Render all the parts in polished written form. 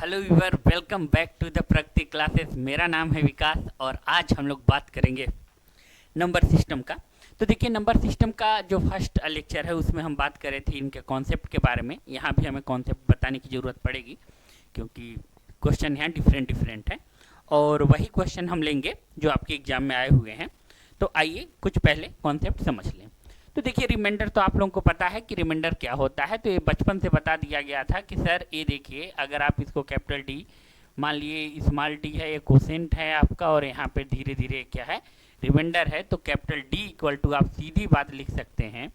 Hello viewer, welcome back to the Pragati classes. मेरा नाम है विकास और आज हम लोग बात करेंगे नंबर सिस्टम का। तो देखिए, नंबर सिस्टम का जो फर्स्ट लेक्चर है उसमें हम बात कर रहे थे इनके कॉन्सेप्ट के बारे में। यहाँ भी हमें कॉन्सेप्ट बताने की ज़रूरत पड़ेगी क्योंकि क्वेश्चन यहाँ डिफरेंट डिफरेंट है और वही क्वेश्चन हम लेंगे जो आपके एग्जाम में आए हुए हैं। तो आइए कुछ पहले कॉन्सेप्ट समझ लें। तो देखिए, रिमाइंडर तो आप लोगों को पता है कि रिमाइंडर क्या होता है। तो ये बचपन से बता दिया गया था कि सर ये देखिए, अगर आप इसको कैपिटल डी मान लिए, स्मॉल डी है, ये कोसेंट है आपका और यहाँ पे धीरे धीरे क्या है, रिमाइंडर है। तो कैपिटल डी इक्वल टू आप सीधी बात लिख सकते हैं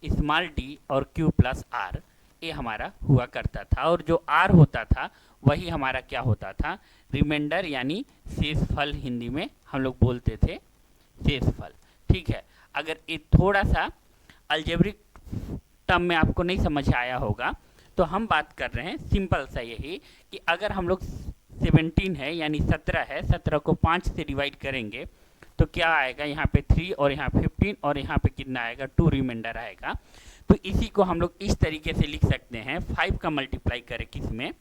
स्मॉल डी और क्यू प्लस आर। ये हमारा हुआ करता था और जो आर होता था वही हमारा क्या होता था, रिमाइंडर यानी शेषफल। हिंदी में हम लोग बोलते थे शेषफल। ठीक है, अगर ये थोड़ा सा अलजेब्रिक टर्म में आपको नहीं समझ आया होगा तो हम बात कर रहे हैं सिंपल सा यही कि अगर हम लोग 17 है यानी 17 है, 17 को 5 से डिवाइड करेंगे तो क्या आएगा, यहाँ पे 3 और यहाँ 15 और यहाँ पे कितना आएगा, 2 रिमाइंडर आएगा। तो इसी को हम लोग इस तरीके से लिख सकते हैं, 5 का मल्टीप्लाई करें किस में,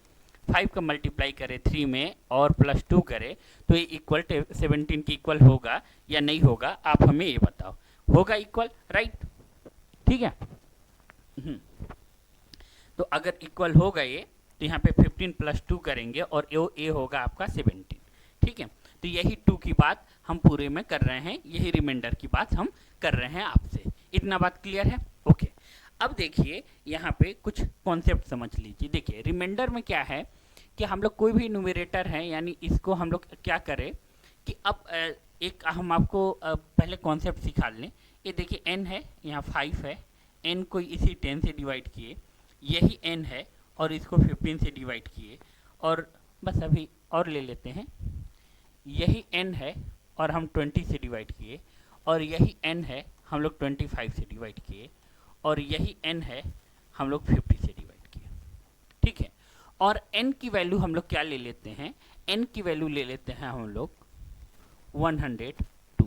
5 का मल्टीप्लाई करें 3 में और प्लस 2 करें तो ये इक्वल 17 के इक्वल होगा या नहीं होगा, आप हमें ये बताओ। होगा इक्वल, राइट? ठीक है। तो अगर इक्वल होगा ये तो यहाँ पे 15 प्लस 2 करेंगे और ए होगा आपका 17। ठीक है, तो यही 2 की बात हम पूरे में कर रहे हैं, यही रिमाइंडर की बात हम कर रहे हैं आपसे। इतना बात क्लियर है? ओके। अब देखिए यहाँ पे कुछ कॉन्सेप्ट समझ लीजिए। देखिए, रिमाइंडर में क्या है कि हम लोग कोई भी न्यूमरेटर है यानी इसको हम लोग क्या करें कि अब एक हम आपको पहले कॉन्सेप्ट सिखा लें। ये देखिए n है, यहाँ 5 है, n को इसी 10 से डिवाइड किए, यही n है और इसको 15 से डिवाइड किए और बस अभी और ले लेते हैं, यही n है और हम 20 से डिवाइड किए और यही n है हम लोग 25 से डिवाइड किए और यही n है हम लोग 50 से डिवाइड किए। ठीक है, और n की वैल्यू हम लोग क्या ले लेते हैं, n की वैल्यू ले लेते हैं हम लोग 102।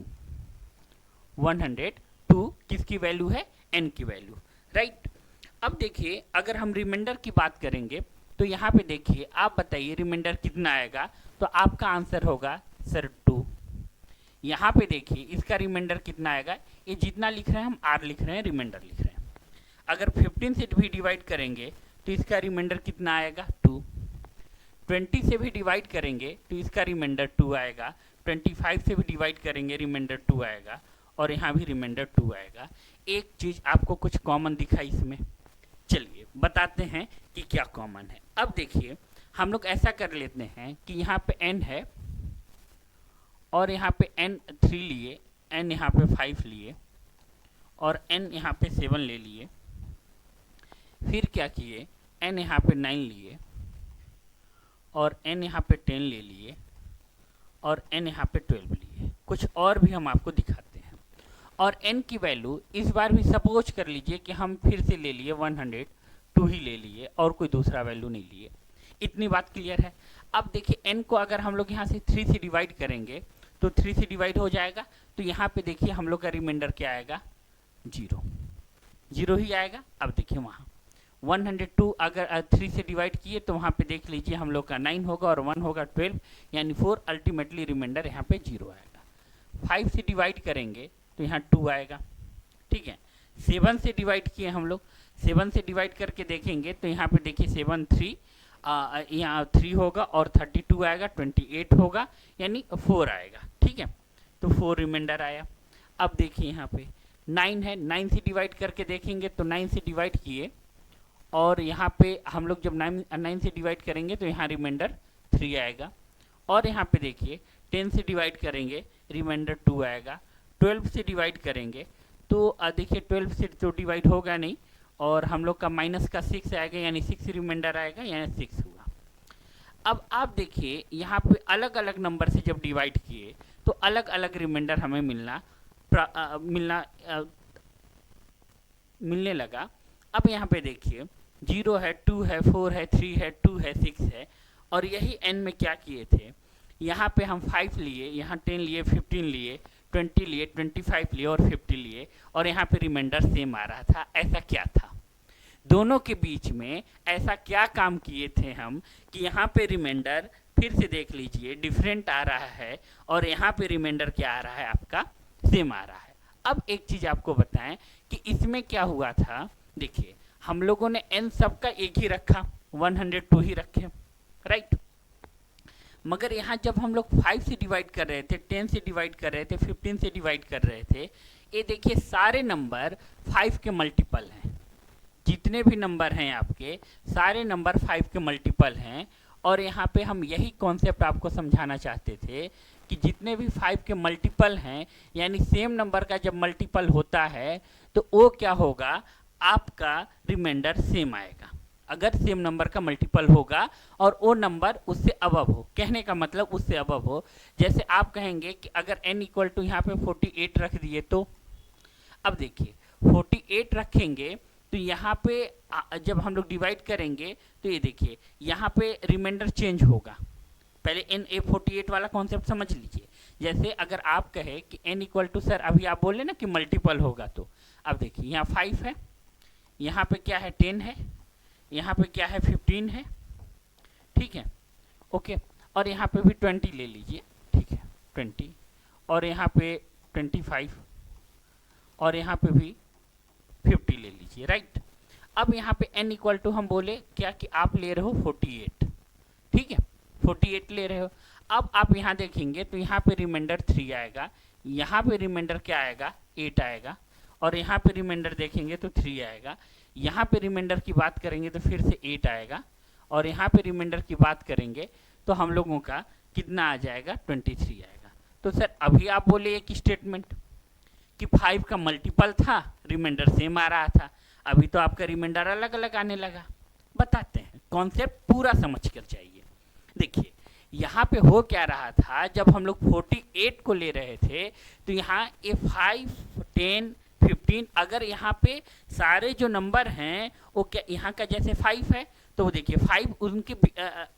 102 किसकी वैल्यू है, n की वैल्यू, राइट? अब देखिए, अगर हम रिमाइंडर की बात करेंगे तो यहाँ पे देखिए, आप बताइए रिमाइंडर कितना आएगा, तो आपका आंसर होगा सर 2। यहाँ पे देखिए इसका रिमाइंडर कितना आएगा, ये जितना लिख रहे हैं हम r लिख रहे हैं, रिमाइंडर लिख रहे हैं। अगर 15 से भी डिवाइड करेंगे तो इसका रिमाइंडर कितना आएगा, 2। 20 से भी डिवाइड करेंगे तो इसका रिमाइंडर 2 आएगा। 25 से भी डिवाइड करेंगे, रिमाइंडर 2 आएगा और यहाँ भी रिमाइंडर 2 आएगा। एक चीज़ आपको कुछ कॉमन दिखा इसमें, चलिए बताते हैं कि क्या कॉमन है। अब देखिए, हम लोग ऐसा कर लेते हैं कि यहाँ पे n है और यहाँ पे n 3 लिए, n यहाँ पे 5 लिए और n यहाँ पे 7 ले लिए, फिर क्या किए, n यहाँ पे 9 लिए और n यहाँ पे 10 ले लिए और n यहाँ पे 12 लिए। कुछ और भी हम आपको दिखाते हैं। और n की वैल्यू इस बार भी सपोज कर लीजिए कि हम फिर से ले लिए 102 ही ले लिए और कोई दूसरा वैल्यू नहीं लिए। इतनी बात क्लियर है? अब देखिए, n को अगर हम लोग यहाँ से 3 से डिवाइड करेंगे तो 3 से डिवाइड हो जाएगा, तो यहाँ पे देखिए हम लोग का रिमाइंडर क्या आएगा, 0। 0 ही आएगा। अब देखिए वहाँ 102 अगर 3 से डिवाइड किए तो वहाँ पे देख लीजिए हम लोग का 9 होगा और 1 होगा 12 यानी 4। अल्टीमेटली रिमाइंडर यहाँ पे 0 आएगा। 5 से डिवाइड करेंगे तो यहाँ 2 आएगा। ठीक है, 7 से डिवाइड किए हम लोग, 7 से डिवाइड करके देखेंगे तो यहाँ पे देखिए 7 3 यहाँ 3 होगा और 32 आएगा, 28 होगा यानी 4 आएगा। ठीक है, तो 4 रिमाइंडर आया। अब देखिए यहाँ पे 9 है, 9 से डिवाइड करके देखेंगे तो 9 से डिवाइड किए और यहाँ पे हम लोग जब 9 से डिवाइड करेंगे तो यहाँ रिमाइंडर 3 आएगा और यहाँ पे देखिए 10 से डिवाइड करेंगे, रिमाइंडर 2 आएगा। 12 से डिवाइड करेंगे तो देखिए 12 से तो डिवाइड होगा नहीं और हम लोग का माइनस का 6 आएगा यानी 6 रिमाइंडर आएगा यानी 6 हुआ। अब आप देखिए यहाँ पे अलग अलग नंबर से जब डिवाइड किए तो अलग अलग रिमाइंडर हमें मिलने लगा। अब यहाँ पे देखिए 0 है, 2 है, 4 है, 3 है, 2 है, 6 है और यही n में क्या किए थे, यहाँ पे हम 5 लिए, यहाँ 10 लिए, 15 लिए, 20 लिए, 25 लिए और 50 लिए और यहाँ पे रिमाइंडर सेम आ रहा था। ऐसा क्या था? दोनों के बीच में ऐसा क्या काम किए थे हम कि यहाँ पे रिमाइंडर फिर से देख लीजिए डिफरेंट आ रहा है और यहाँ पे रिमाइंडर क्या आ रहा है आपका सेम आ रहा है। अब एक चीज आपको बताएं कि इसमें क्या हुआ था। देखिए हम लोगों ने n सबका एक ही रखा, 102 ही रखे, राइट। मगर यहाँ जब हम लोग 5 से डिवाइड कर रहे थे, 10 से डिवाइड कर रहे थे, 15 से डिवाइड कर रहे थे, ये देखिए सारे नंबर 5 के मल्टीपल हैं। जितने भी नंबर हैं आपके सारे नंबर 5 के मल्टीपल हैं। और यहाँ पे हम यही कॉन्सेप्ट आपको समझाना चाहते थे कि जितने भी 5 के मल्टीपल हैं, यानी सेम नंबर का जब मल्टीपल होता है तो वो क्या होगा, आपका रिमाइंडर सेम आएगा। अगर सेम नंबर का मल्टीपल होगा और वो नंबर उससे अबव हो, कहने का मतलब उससे अबव हो। जैसे आप कहेंगे कि अगर n इक्वल टू यहाँ पे 48 रख दिए तो अब देखिए 48 रखेंगे तो यहाँ पे जब हम लोग डिवाइड करेंगे तो ये देखिए यहाँ पे रिमाइंडर चेंज होगा। पहले NA48 वाला कॉन्सेप्ट समझ लीजिए। जैसे अगर आप कहे कि n इक्वल टू, सर अभी आप बोले ना कि मल्टीपल होगा, तो अब देखिए यहाँ 5 है, यहाँ पे क्या है 10 है, यहाँ पे क्या है 15 है, ठीक है, ओके। और यहाँ पे भी 20 ले लीजिए, ठीक है 20, और यहाँ पे 25, और यहाँ पे भी 50 ले लीजिए, राइट। अब यहाँ पे n इक्वल टू हम बोले क्या कि आप ले रहे हो 48, ठीक है 48 ले रहे हो। अब आप यहाँ देखेंगे तो यहाँ पे रिमाइंडर 3 आएगा, यहाँ पे रिमाइंडर क्या आएगा 8 आएगा, और यहाँ पे रिमाइंडर देखेंगे तो 3 आएगा। यहाँ पे रिमाइंडर की बात करेंगे तो फिर से 8 आएगा, और यहाँ पे रिमाइंडर की बात करेंगे तो हम लोगों का कितना आ जाएगा 23 आएगा। तो सर अभी आप बोले एक स्टेटमेंट कि 5 का मल्टीपल था, रिमाइंडर सेम आ रहा था, अभी तो आपका रिमाइंडर अलग अलग आने लगा। बताते हैं, कॉन्सेप्ट पूरा समझ कर जाइए। देखिए यहाँ पे हो क्या रहा था, जब हम लोग 48 को ले रहे थे तो यहाँ ये 5, 10, 15, अगर यहाँ पे सारे जो नंबर हैं वो क्या यहाँ का जैसे 5 है तो देखिए 5 उनके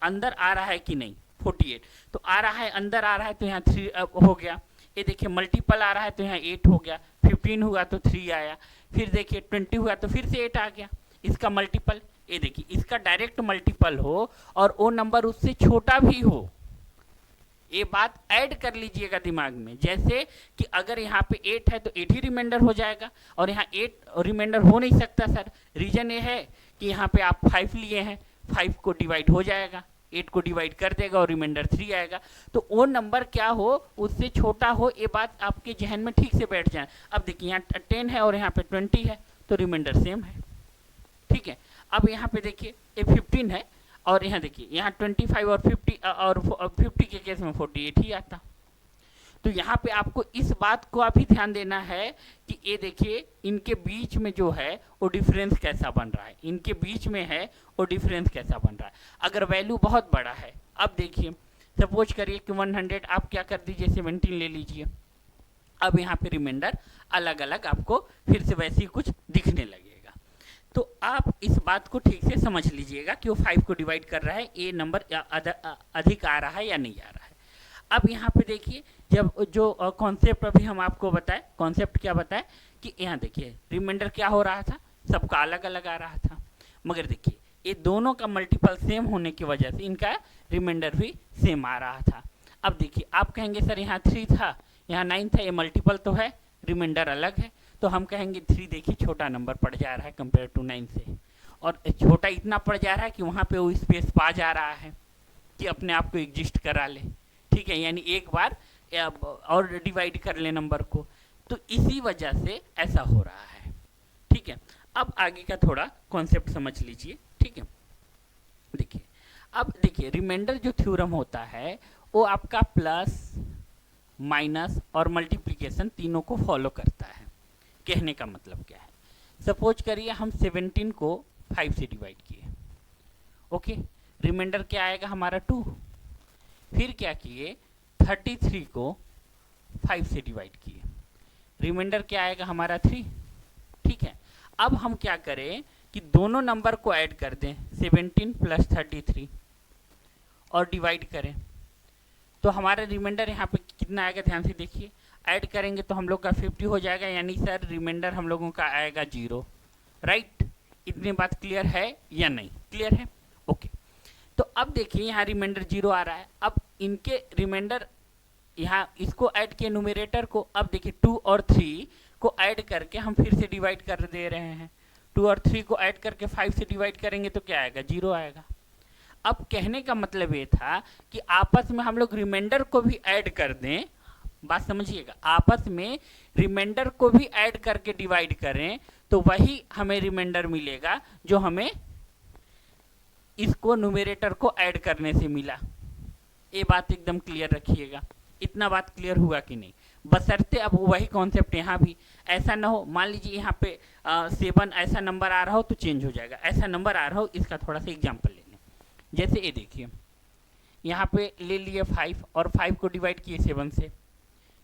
अंदर आ रहा है कि नहीं, 48 तो आ रहा है, अंदर आ रहा है तो यहाँ 3 हो गया। ये देखिए मल्टीपल आ रहा है तो यहाँ 8 हो गया, 15 हुआ तो 3 आया, फिर देखिए 20 हुआ तो फिर से 8 आ गया। इसका मल्टीपल, ये देखिए इसका डायरेक्ट मल्टीपल हो और वो नंबर उससे छोटा भी हो, ये बात ऐड कर लीजिएगा दिमाग में। जैसे कि अगर यहाँ पे 8 है तो 8 ही रिमाइंडर हो जाएगा, और यहाँ 8 रिमाइंडर हो नहीं सकता सर। रीजन ये है कि यहाँ पे आप 5 लिए हैं, 5 को डिवाइड हो जाएगा, 8 को डिवाइड कर देगा और रिमाइंडर 3 आएगा। तो वो नंबर क्या हो, उससे छोटा हो, ये बात आपके जहन में ठीक से बैठ जाए। अब देखिए यहाँ 10 है और यहाँ पे 20 है तो रिमाइंडर सेम है, ठीक है। अब यहाँ पे देखिए ये 15 है और यहाँ देखिए यहाँ 25 और 50 के केस में 48 ही आता। तो यहाँ पे आपको इस बात को अभी ध्यान देना है कि ये देखिए इनके बीच में जो है वो डिफरेंस कैसा बन रहा है, इनके बीच में है वो डिफरेंस कैसा बन रहा है। अगर वैल्यू बहुत बड़ा है, अब देखिए सपोज करिए कि 100, आप क्या कर दीजिए 17 ले लीजिए। अब यहाँ पे रिमाइंडर अलग अलग आपको फिर से वैसे ही कुछ दिखने लगेगा। तो आप इस बात को ठीक से समझ लीजिएगा कि वो 5 को डिवाइड कर रहा है, ये नंबर अधिक आ रहा है या नहीं आ रहा है। अब यहाँ पे देखिए जब जो कॉन्सेप्ट अभी हम आपको बताए, कॉन्सेप्ट क्या बताए कि यहाँ देखिए रिमाइंडर क्या हो रहा था, सबका अलग अलग आ रहा था। मगर देखिए ये दोनों का मल्टीपल सेम होने की वजह से इनका रिमाइंडर भी सेम आ रहा था। अब देखिए आप कहेंगे सर यहाँ 3 था, यहाँ 9 था, ये मल्टीपल तो है, रिमाइंडर अलग है, तो हम कहेंगे 3 देखिए छोटा नंबर पड़ जा रहा है कंपेयर टू 9 से, और छोटा इतना पड़ जा रहा है कि वहाँ पे वो स्पेस पा जा रहा है कि अपने आप को एग्जिस्ट करा ले, ठीक है, यानी एक बार और डिवाइड कर ले नंबर को। तो इसी वजह से ऐसा हो रहा है, ठीक है। अब आगे का थोड़ा कॉन्सेप्ट समझ लीजिए, ठीक है। देखिए अब देखिए रिमाइंडर जो थ्योरम होता है वो आपका प्लस, माइनस और मल्टीप्लिकेशन तीनों को फॉलो करता है। कहने का मतलब क्या है, सपोज करिए हम 17 को 5 से डिवाइड किए, ओके, रिमाइंडर क्या आएगा हमारा 2। फिर क्या किए 33 को 5 से डिवाइड किए, रिमाइंडर क्या आएगा हमारा 3, ठीक है। अब हम क्या करें कि दोनों नंबर को ऐड कर दें, 17 प्लस 33, और डिवाइड करें तो हमारा रिमाइंडर यहाँ पे कितना आएगा, ध्यान से देखिए। ऐड करेंगे तो हम लोग का 50 हो जाएगा, यानी सर रिमाइंडर हम लोगों का आएगा 0, राइट। इतनी बात क्लियर है या नहीं? क्लियर है? ओके। तो अब देखिए यहाँ रिमाइंडर 0 आ रहा है। अब इनके रिमाइंडर यहाँ इसको ऐड किए न्यूमरेटर को। अब देखिए 2 और 3 को ऐड करके हम फिर से डिवाइड कर दे रहे हैं। 2 और 3 को ऐड करके 5 से डिवाइड करेंगे तो क्या आएगा? 0 आएगा। अब कहने का मतलब ये था कि आपस में हम लोग रिमाइंडर को भी ऐड कर दें। बात समझिएगा, आपस में रिमाइंडर को भी ऐड करके डिवाइड करें तो वही हमें रिमाइंडर मिलेगा जो हमें इसको न्यूमरेटर को ऐड करने से मिला। ये बात एकदम क्लियर रखिएगा। इतना बात क्लियर हुआ कि नहीं? बशर्ते अब वही कॉन्सेप्ट यहाँ भी ऐसा ना हो, मान लीजिए यहाँ पे 7 ऐसा नंबर आ रहा हो तो चेंज हो जाएगा, ऐसा नंबर आ रहा हो। इसका थोड़ा सा एग्जाम्पल ले लें। जैसे ये देखिए यहाँ पे ले लिए 5 और 5 को डिवाइड किए 7 से,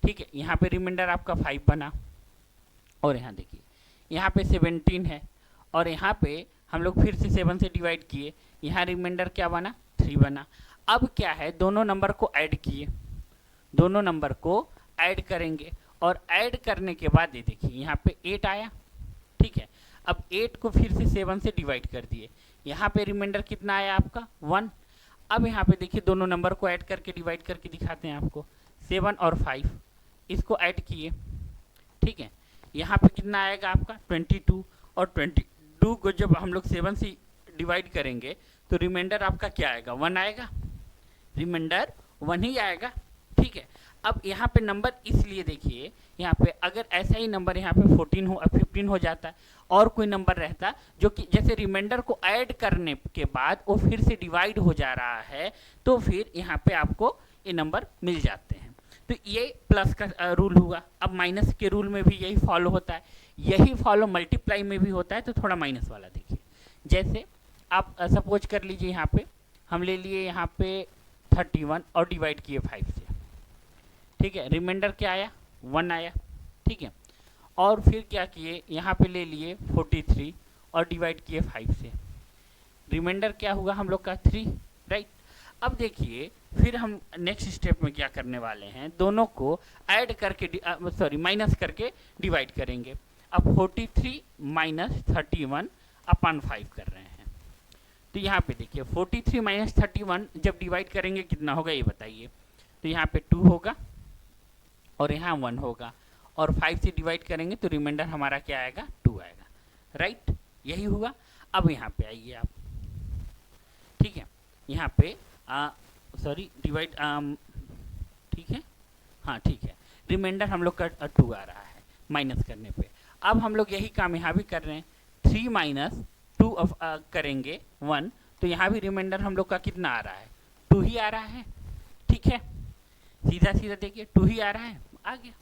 ठीक है। यहाँ पे रिमाइंडर आपका 5 बना। और यहाँ देखिए यहाँ पे 17 है और यहाँ पे हम लोग फिर से 7 से डिवाइड किए, यहाँ रिमाइंडर क्या बना? 3 बना। अब क्या है, दोनों नंबर को ऐड किए, दोनों नंबर को ऐड करेंगे और ऐड करने के बाद ये देखिए यहाँ पे 8 आया, ठीक है। अब 8 को फिर से 7 से डिवाइड कर दिए, यहाँ पे रिमाइंडर कितना आया आपका? 1। अब यहाँ पे देखिए दोनों नंबर को ऐड करके डिवाइड करके दिखाते हैं आपको। 7 और 5 इसको ऐड किए, ठीक है। यहाँ पे कितना आएगा आपका? 22। और 22 को जब हम लोग 7 से डिवाइड करेंगे तो रिमाइंडर आपका क्या आएगा? 1 आएगा। रिमाइंडर 1 ही आएगा, ठीक है। अब यहाँ पे नंबर इसलिए देखिए यहाँ पे अगर ऐसा ही नंबर यहाँ पे 14 हो 15 हो जाता और कोई नंबर रहता जो कि जैसे रिमाइंडर को ऐड करने के बाद वो फिर से डिवाइड हो जा रहा है तो फिर यहाँ पे आपको ये नंबर मिल जाते हैं। तो ये प्लस का रूल हुआ। अब माइनस के रूल में भी यही फॉलो होता है, यही फॉलो मल्टीप्लाई में भी होता है। तो थोड़ा माइनस वाला देखिए, जैसे आप सपोज कर लीजिए यहाँ पे हम ले लिए यहाँ पे 31 और डिवाइड किए 5 से, ठीक है। रिमाइंडर क्या आया? 1 आया, ठीक है। और फिर क्या किए, यहाँ पे ले लिए 43 और डिवाइड किए 5 से, रिमाइंडर क्या हुआ हम लोग का? 3, राइट। अब देखिए फिर हम नेक्स्ट स्टेप में क्या करने वाले हैं, दोनों को ऐड करके माइनस करके डिवाइड करेंगे। अब 43 माइनस 31 अपन 5 कर रहे हैं। तो यहाँ पे देखिए 43 माइनस 31 जब डिवाइड करेंगे कितना होगा ये बताइए। तो यहाँ पे 2 होगा और यहाँ 1 होगा और 5 से डिवाइड करेंगे तो रिमाइंडर हमारा क्या आएगा? 2 आएगा, राइट। यही हुआ। अब यहाँ पे आइए आप, ठीक है। यहाँ पे डिवाइड ठीक है, हाँ ठीक है। रिमाइंडर हम लोग का 2 आ रहा है माइनस करने पे। अब हम लोग यही काम यहाँ भी कर रहे हैं, 3 माइनस 2 करेंगे 1 तो यहाँ भी रिमाइंडर हम लोग का कितना आ रहा है? 2 ही आ रहा है, ठीक है। सीधा सीधा देखिए 2 ही आ रहा है, आ गया,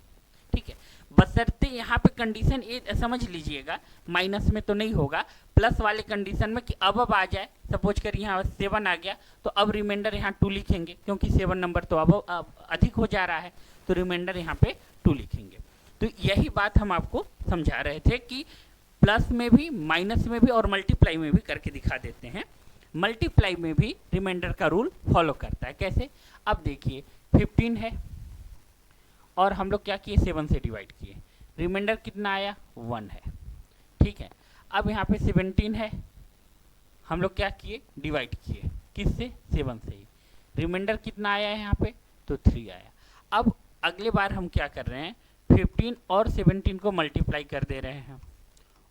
ठीक है। बशर्ते यहाँ पे कंडीशन ये समझ लीजिएगा माइनस में तो नहीं होगा, प्लस वाले कंडीशन में कि अब आ जाए। सपोज करिए यहाँ 7 आ गया तो अब रिमाइंडर यहाँ 2 लिखेंगे क्योंकि 7 नंबर तो अब अधिक हो जा रहा है तो रिमाइंडर यहाँ पे 2 लिखेंगे। तो यही बात हम आपको समझा रहे थे कि प्लस में भी माइनस में भी और मल्टीप्लाई में भी करके दिखा देते हैं। मल्टीप्लाई में भी रिमाइंडर का रूल फॉलो करता है। कैसे? अब देखिए 15 है और हम लोग क्या किए? 7 से डिवाइड किए, रिमाइंडर कितना आया? 1 है, ठीक है। अब यहाँ पे 17 है, हम लोग क्या किए? डिवाइड किए, किससे? 7 से ही। रिमाइंडर कितना आया है यहाँ पे? तो 3 आया। अब अगले बार हम क्या कर रहे हैं, 15 और 17 को मल्टीप्लाई कर दे रहे हैं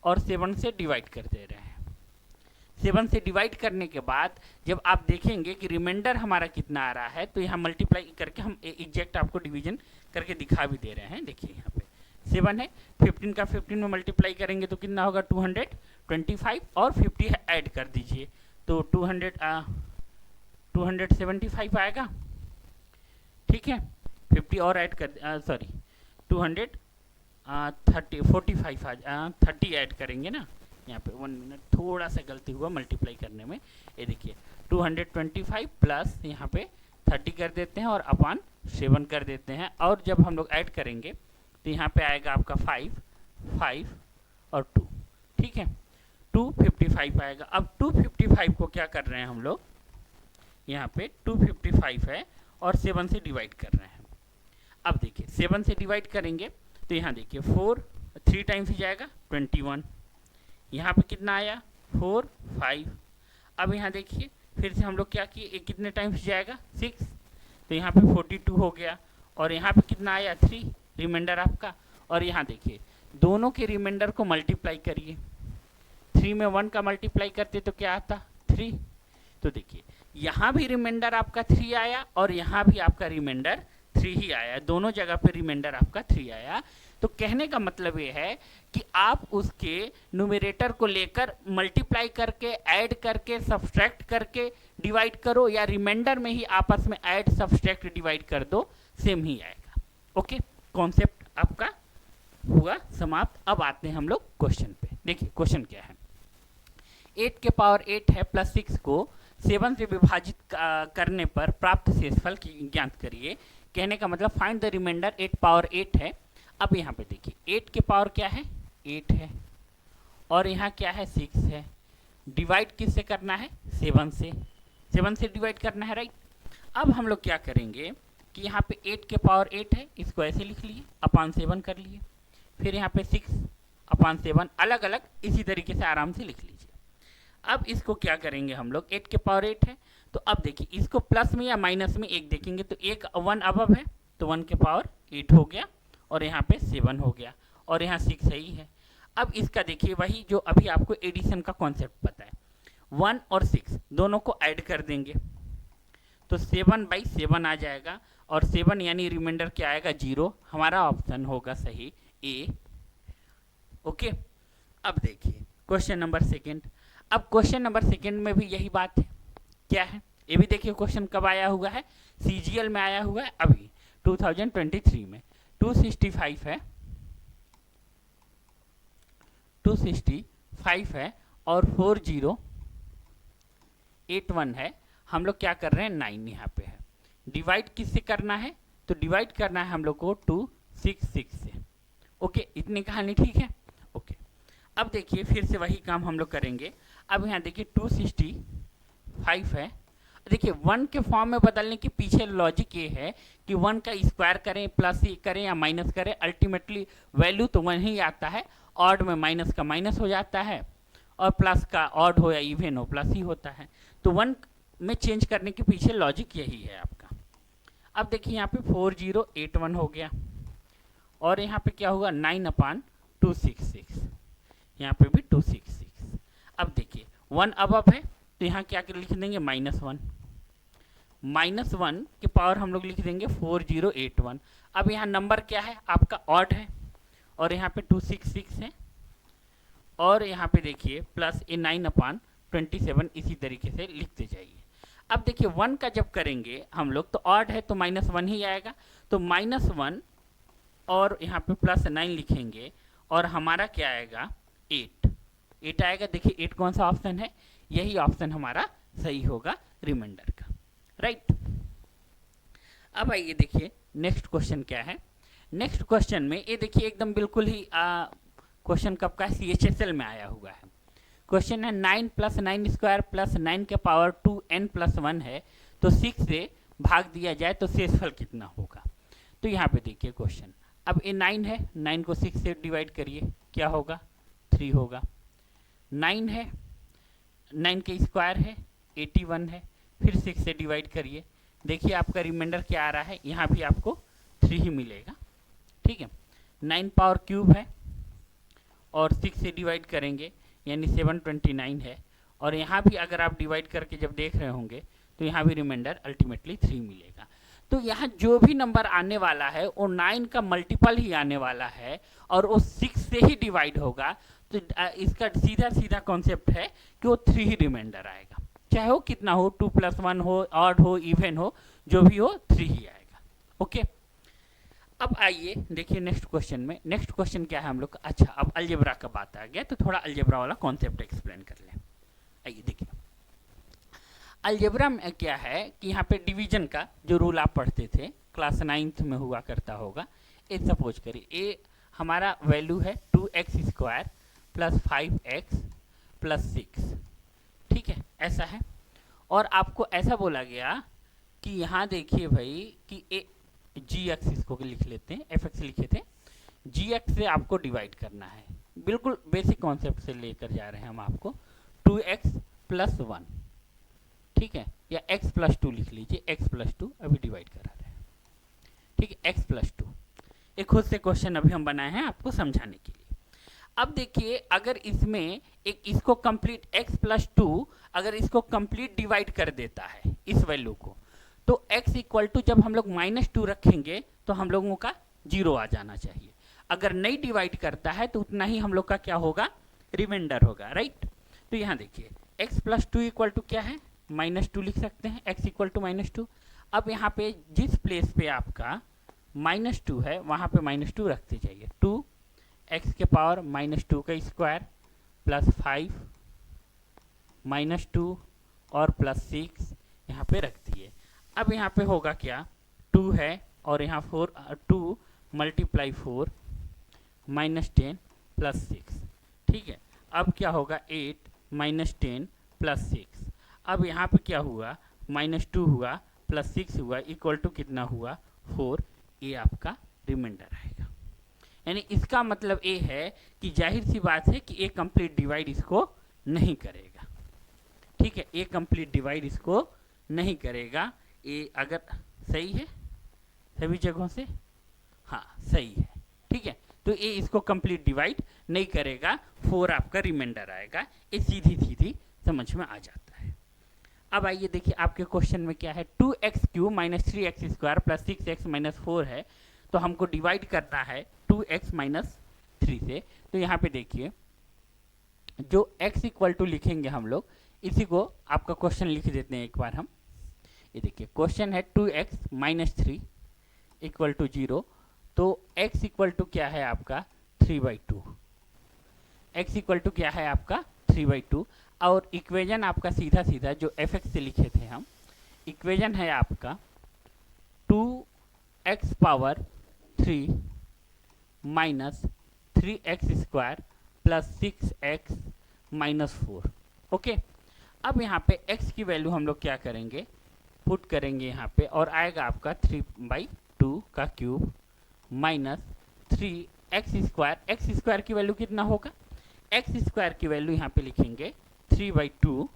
और 7 से डिवाइड कर दे रहे हैं। 7 से डिवाइड करने के बाद जब आप देखेंगे कि रिमाइंडर हमारा कितना आ रहा है तो यहाँ मल्टीप्लाई करके हम एग्जैक्ट आपको डिवीजन करके दिखा भी दे रहे हैं। देखिए यहाँ पे 7 है, 15 का 15 में मल्टीप्लाई करेंगे तो कितना होगा? 225 और 50 ऐड कर दीजिए तो 275 आएगा, ठीक है। 50 और ऐड कर 30 ऐड करेंगे ना, यहाँ पे 1 मिनट थोड़ा सा गलती हुआ मल्टीप्लाई करने में। ये देखिए 225 प्लस यहाँ पे 30 कर देते हैं और अपान 7 कर देते हैं और जब हम लोग ऐड करेंगे तो यहाँ पे आएगा आपका 5 और 2, ठीक है। 255 आएगा। अब 255 को क्या कर रहे हैं हम लोग, यहाँ पे 255 है और 7 से डिवाइड कर रहे हैं। अब देखिए 7 से डिवाइड करेंगे तो यहाँ देखिए 4 3 टाइम्स ही जाएगा 21, यहाँ पे कितना आया 4 5। अब यहाँ देखिए फिर से हम लोग क्या किए, ये कितने टाइम्स जाएगा 6, तो यहाँ पे 42 हो गया और यहाँ पे कितना आया 3 रिमाइंडर आपका। और यहाँ देखिए दोनों के रिमाइंडर को मल्टीप्लाई करिए, 3 में 1 का मल्टीप्लाई करते तो क्या आता 3। तो देखिए यहाँ भी रिमाइंडर आपका 3 आया और यहाँ भी आपका रिमाइंडर 3 ही आया, दोनों जगह पे रिमाइंडर आपका 3 आया। तो कहने का मतलब ये है कि आप उसके न्यूमरेटर को लेकर मल्टीप्लाई करके, ऐड करके, सब्सट्रैक्ट करके डिवाइड करो या रिमाइंडर में ही आपस में ऐड सब्सट्रैक्ट डिवाइड कर दो, सेम ही आएगा। ओके, कॉन्सेप्ट आपका हुआ समाप्त। अब आते हैं हम लोग क्वेश्चन पे। देखिए क्वेश्चन क्या है, 8 के पावर 8 है प्लस 6 को 7 से विभाजित करने पर प्राप्त शेषफल की ज्ञात करिए। कहने का मतलब फाइंड द रिमाइंडर 8 पावर 8 है। अब यहाँ पे देखिए 8 के पावर क्या है 8 है और यहाँ क्या है 6 है। डिवाइड किससे करना है 7 से, 7 से डिवाइड करना है, राइट। अब हम लोग क्या करेंगे कि यहाँ पे 8 के पावर 8 है, इसको ऐसे लिख लिए, अपान 7 कर लिए। फिर यहाँ पे 6 अपान 7 अलग अलग इसी तरीके से आराम से लिख लीजिए। अब इसको क्या करेंगे हम लोग, 8 के पावर 8 है तो अब देखिए इसको प्लस में या माइनस में एक देखेंगे तो एक 1 अबव है तो 1 के पावर 8 हो गया और यहाँ पे 7 हो गया और यहाँ 6 ही है। अब इसका देखिए वही जो अभी आपको एडिशन का कॉन्सेप्ट पता है, 1 और 6 दोनों को ऐड कर देंगे तो 7/7 आ जाएगा और 7 यानी रिमाइंडर क्या आएगा 0। हमारा ऑप्शन होगा सही ए। ओके, अब देखिए क्वेश्चन नंबर सेकेंड। अब क्वेश्चन नंबर सेकेंड में भी यही बात है, क्या है ये भी देखिए क्वेश्चन कब आया हुआ है, सीजीएल में आया हुआ है अभी 2023 में। 265 है, 265 है और 4081 है। हम लोग क्या कर रहे हैं 9 यहाँ पे है। डिवाइड किससे करना है, तो डिवाइड करना है हम लोग को 266 से। ओके, इतनी कहानी ठीक है। ओके, अब देखिए फिर से वही काम हम लोग करेंगे। अब यहाँ देखिए 265 है, देखिए 1 के फॉर्म में बदलने के पीछे लॉजिक ये है कि 1 का स्क्वायर करें, प्लस करें या माइनस करें, अल्टीमेटली वैल्यू तो 1 ही आता है। ऑड में माइनस का माइनस हो जाता है और प्लस का ऑड हो या इवन हो प्लस ही होता है। तो 1 में चेंज करने के पीछे लॉजिक यही है आपका। अब देखिए यहाँ पे 4081 हो गया और यहाँ पे क्या होगा 9/266, यहाँ पे भी 266। अब देखिए 1 अबव है तो यहाँ क्या लिख देंगे -1, -1 के पावर हम लोग लिख देंगे 4081। अब यहाँ नंबर क्या है आपका ऑड है और यहाँ पे 266 है और यहाँ पे देखिए प्लस ए 9/27 इसी तरीके से लिखते जाइए। अब देखिए 1 का जब करेंगे हम लोग तो ऑड है तो -1 ही आएगा, तो -1 और यहाँ पे +9 लिखेंगे और हमारा क्या आएगा 8 आएगा। देखिए 8 कौन सा ऑप्शन है, यही ऑप्शन हमारा सही होगा रिमाइंडर का, राइट। अब आइए देखिए नेक्स्ट क्वेश्चन क्या है। नेक्स्ट क्वेश्चन में ये देखिए एकदम बिल्कुल ही क्वेश्चन कब का CHSL में आया हुआ है। क्वेश्चन है 9 + 9 स्क्वायर प्लस 9 के पावर 2n+1 है तो 6 से भाग दिया जाए तो शेषफल कितना होगा। तो यहाँ पे देखिए क्वेश्चन, अब ये 9 है, 9 को 6 से डिवाइड करिए, क्या होगा 3 होगा। 9 है, 9 के स्क्वायर है 81 है, फिर 6 से डिवाइड करिए, देखिए आपका रिमाइंडर क्या आ रहा है, यहाँ भी आपको 3 ही मिलेगा, ठीक है। 9 पावर क्यूब है और 6 से डिवाइड करेंगे यानी 729 है और यहाँ भी अगर आप डिवाइड करके जब देख रहे होंगे तो यहाँ भी रिमाइंडर अल्टीमेटली 3 मिलेगा। तो यहाँ जो भी नंबर आने वाला है वो 9 का मल्टीपल ही आने वाला है और वो 6 से ही डिवाइड होगा। तो इसका सीधा सीधा कॉन्सेप्ट है कि वो 3 ही रिमाइंडर आएगा, चाहे वो कितना हो, 2 + 1 हो, ऑड हो, इवन हो, जो भी हो 3 ही आएगा। ओके, अब आइए देखिए नेक्स्ट क्वेश्चन में। नेक्स्ट क्वेश्चन क्या है हम लोग, अच्छा अब अलजेब्रा का बात आ गया तो थोड़ा अलजेब्रा वाला कॉन्सेप्ट एक्सप्लेन कर लें। आइए देखिए अलजेब्रा में क्या है कि यहाँ पे डिवीजन का जो रूल आप पढ़ते थे क्लास 9th में हुआ करता होगा। ये सपोज करिए ये हमारा वैल्यू है 2x² + 5x + 6, ठीक है, ऐसा है। और आपको ऐसा बोला गया कि यहाँ देखिए भाई कि जी एक्सिस को लिख लेते हैं, fx लिखे थे, जी एक्स से आपको डिवाइड करना है। बिल्कुल बेसिक कॉन्सेप्ट से लेकर जा रहे हैं हम आपको। 2x प्लस 1, ठीक है, या x प्लस 2 लिख लीजिए, x प्लस 2 अभी डिवाइड करा रहे हैं, ठीक है, x प्लस 2। एक खुद से क्वेश्चन अभी हम बनाए हैं आपको समझाने के लिए। अब देखिए अगर इसमें एक इसको कंप्लीट x प्लस 2 अगर इसको कंप्लीट डिवाइड कर देता है इस वैल्यू को, तो x इक्वल टू जब हम लोग -2 रखेंगे तो हम लोगों का 0 आ जाना चाहिए। अगर नहीं डिवाइड करता है तो उतना ही हम लोग का क्या होगा, रिमाइंडर होगा, राइट। तो यहाँ देखिए x प्लस 2 इक्वल टू क्या है, -2 लिख सकते हैं, x इक्वल टू -2। अब यहाँ पे जिस प्लेस पे आपका -2 है वहाँ पे -2 रखते जाइए, 2x के पावर -2 का स्क्वायर प्लस 5 -2 और प्लस 6 यहाँ पे रख दिए। अब यहाँ पे होगा क्या, 2 है और यहाँ 2 मल्टीप्लाई 4 -10 प्लस 6, ठीक है। अब क्या होगा 8 -10 प्लस 6। अब यहाँ पे क्या हुआ, -2 हुआ प्लस 6 हुआ इक्वल टू कितना हुआ 4, ये आपका रिमाइंडर आएगा। यानी इसका मतलब ये है कि जाहिर सी बात है कि ये कंप्लीट डिवाइड इसको नहीं करेगा, ठीक है, ये कंप्लीट डिवाइड इसको नहीं करेगा। ये अगर सही है सभी जगहों से, हाँ सही है, ठीक है, तो ये इसको कंप्लीट डिवाइड नहीं करेगा, 4 आपका रिमाइंडर आएगा। ये सीधी सीधी समझ में आ जाता है। अब आइए देखिए आपके क्वेश्चन में क्या है, 2x³ minus 3x square plus 6x minus 4 है, तो हमको डिवाइड करना है 2x माइनस 3 से। तो यहाँ पे देखिए जो x इक्वल टू लिखेंगे हम लोग, इसी को आपका क्वेश्चन लिख देते हैं एक बार हम। ये देखिए क्वेश्चन है 2x माइनस 3 इक्वल टू 0, तो x इक्वल टू क्या है आपका 3/2, x इक्वल टू क्या है आपका 3/2। और इक्वेशन आपका सीधा सीधा जो fx से लिखे थे हम, इक्वेशन है आपका 2x power 3 minus 3x square plus 6x minus 4, okay. अब यहाँ पे x की वैल्यू हम लोग क्या करेंगे, पुट करेंगे यहाँ पे, और आएगा आपका 3/2 का cube minus 3x square. x square की वैल्यू कितना होगा, x स्क्वायर की वैल्यू यहाँ पे लिखेंगे 3/2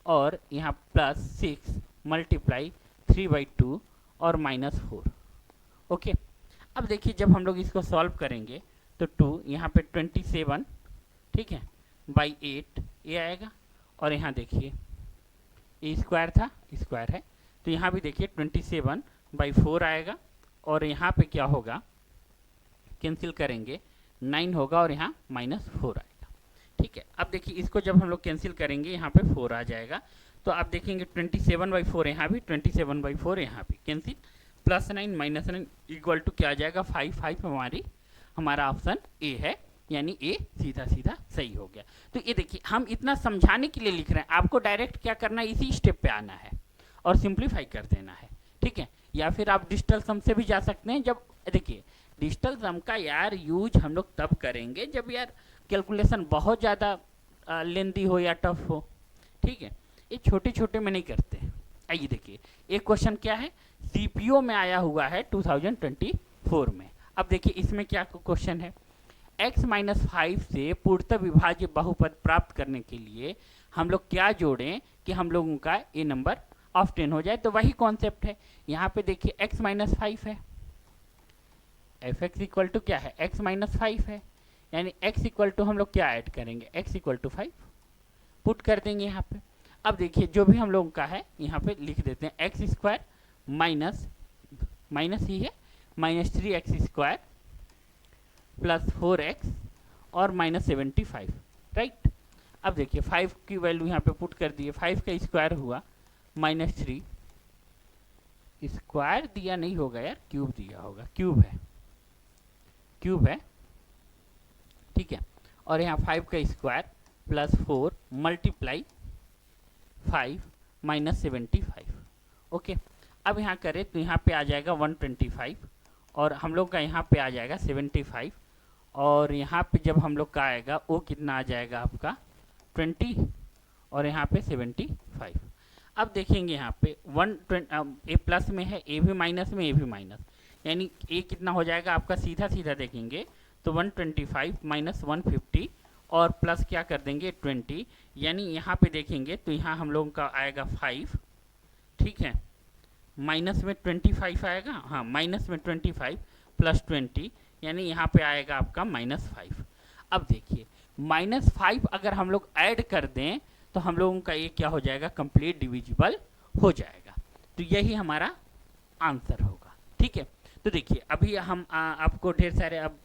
और यहाँ प्लस 6 मल्टीप्लाई 3/2 और माइनस 4, ओके। अब देखिए जब हम लोग इसको सॉल्व करेंगे तो 2 यहाँ पे 27, ठीक है, बाई 8 ये आएगा, और यहाँ देखिए ये स्क्वायर था, स्क्वायर है, तो यहाँ भी देखिए 27/4 आएगा, और यहाँ पे क्या होगा, कैंसिल करेंगे 9 होगा और यहाँ -4 आएगा, ठीक है। अब देखिए इसको जब हम लोग कैंसिल करेंगे यहाँ पे 4 आ जाएगा, तो आप देखेंगे 27/4 यहाँ भी, 27/4 यहाँ भी cancel, plus 9 minus 9 equal to क्या आ जाएगा 5 हमारा ऑप्शन ए है, यानी ए सीधा सीधा सही हो गया। तो ये देखिए हम इतना समझाने के लिए लिख रहे हैं, आपको डायरेक्ट क्या करना है, इसी स्टेप पे आना है और सिंप्लीफाई कर देना है, ठीक है। या फिर आप डिजिटल सम से भी जा सकते हैं। जब देखिए डिजिटल सम का यार यूज हम लोग तब करेंगे जब यार कैलकुलेशन बहुत ज़्यादा लेंदी हो या टफ हो, ठीक है, ये छोटे छोटे में नहीं करते। आइए देखिए एक क्वेश्चन क्या है, सीपीओ में आया हुआ है 2024 में। अब देखिए इसमें क्या क्वेश्चन है, x-5 से पूर्णतः विभाज्य बहुपद प्राप्त करने के लिए हम लोग क्या जोड़ें कि हम लोगों का ये नंबर ऑफ 10 हो जाए। तो वही कॉन्सेप्ट है, यहाँ पे देखिए x-5 है, fx इक्वल टू क्या है x-5 है, यानी x इक्वल टू हम लोग क्या ऐड करेंगे, x इक्वल टू 5 पुट कर देंगे यहाँ पे। अब देखिए जो भी हम लोगों का है यहाँ पे लिख देते हैं x स्क्वायर माइनस ही है -3x स्क्वायर प्लस 4x और -75, राइट। अब देखिए 5 की वैल्यू यहाँ पे पुट कर दिए, 5 का स्क्वायर हुआ -3, स्क्वायर दिया नहीं होगा यार, क्यूब दिया होगा, क्यूब है, ठीक है। और यहाँ 5 का स्क्वायर प्लस 4 मल्टीप्लाई 5 -75, ओके। अब यहाँ करें तो यहाँ पे आ जाएगा 125 और हम लोग का यहाँ पे आ जाएगा 75, और यहाँ पे जब हम लोग का आएगा वो कितना आ जाएगा आपका 20 और यहाँ पे 75। अब देखेंगे यहाँ पे ए प्लस में है, ए भी माइनस में, ए भी माइनस, यानी ए कितना हो जाएगा आपका, सीधा सीधा देखेंगे तो 125 -150 और प्लस क्या कर देंगे 20, यानी यहाँ पे देखेंगे तो यहाँ हम लोगों का आएगा 5, ठीक है, माइनस में 25 आएगा, हाँ माइनस में 25 प्लस 20, यानी यहाँ पे आएगा आपका -5। अब देखिए -5 अगर हम लोग ऐड कर दें तो हम लोगों का ये क्या हो जाएगा, कंप्लीट डिविजिबल हो जाएगा। तो यही हमारा आंसर होगा, ठीक है। तो देखिए अभी हम आपको ढेर सारे अब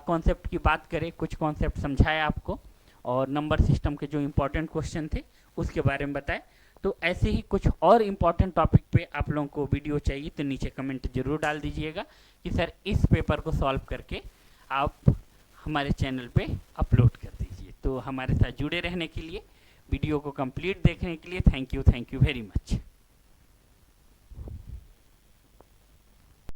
कॉन्सेप्ट की बात करें, कुछ कॉन्सेप्ट समझाए आपको और नंबर सिस्टम के जो इम्पोर्टेंट क्वेश्चन थे उसके बारे में बताए। तो ऐसे ही कुछ और इम्पॉर्टेंट टॉपिक पे आप लोगों को वीडियो चाहिए तो नीचे कमेंट जरूर डाल दीजिएगा कि सर इस पेपर को सॉल्व करके आप हमारे चैनल पे अपलोड कर दीजिए। तो हमारे साथ जुड़े रहने के लिए, वीडियो को कंप्लीट देखने के लिए थैंक यू वेरी मच।